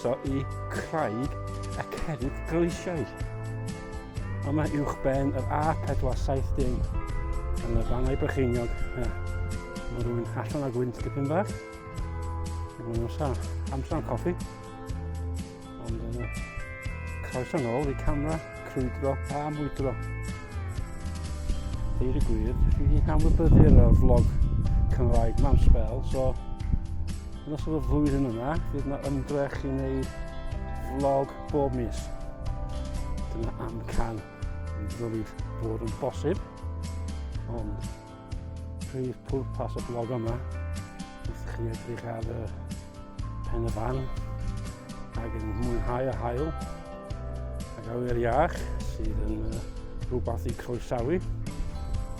croeso i Craig Cerrig-gleisiad. Yma uwchben yr A470 yn y Bannau Brycheiniog. Mae rhywun allan â gwynt dipyn bach. Mae nhw'n amser am coffi. Ond croeso nôl i camera, crwydro a mwydro. Deir y gwir, dwi wedi anwybyddu'r vlog Cymraeg mewn sbel, so yn ystod y flwyddyn yma, fydd yna ymdrech i wneud vlog bob mis. Dyna amcan yn ddylid bod yn bosib, ond prif pwrpas y vlog yma wrth chi edrych ar pen y fan ac yn mwynhau y haul ac awyr iach sydd yn rhywbeth i croesawu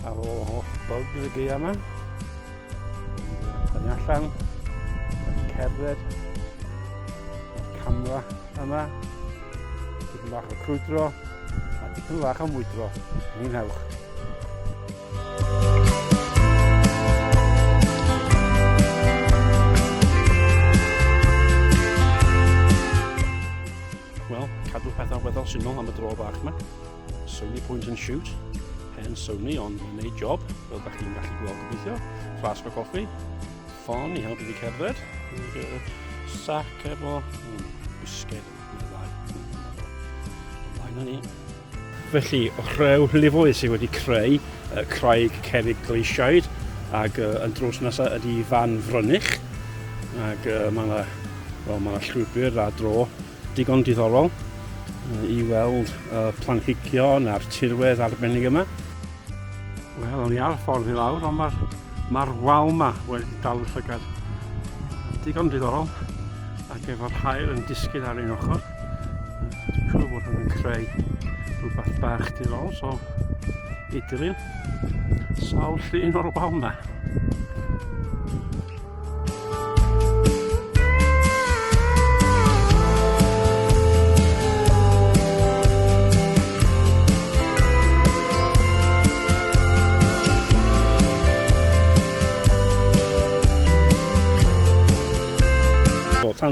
ar ôl holl bugs y gaea yma. Da ni allan, da ni'n cerdded, y camera yma, dipyn bach o crwydro a dipyn bach o mwydro. Mwynhewch. Wel, cadw pethau weddol syml am y dro bach yma. Sony point and shoot. Hen Sony, ond mae'n gwneud job, fel ydych chi'n gallu gweld gobeithio. Flasg o coffi, ffon i helpu fi cerdded, sac efo bisged yn y ddau. Ymlaen â ni. Felly, rhew lifoedd sydd wedi creu Craig Cerrig-gleisiad ac yn drws nesaf ydy fan Frynich. Ac mae yna llwybr a dro digon diddorol i weld planhigion a'r tirwedd arbennig yma. Wel, o'n i ar ffordd i lawr, ond mae'r wal yma wedi dal y llygad. Digon diddorol, ac efo'r haul yn disgyn ar un ochr. Dwi'n siŵr bod hwn yn creu rhywbeth bach diddorol, so i dilyn sawl llun o'r wal yma.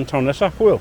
Tan nesaf, hwyl!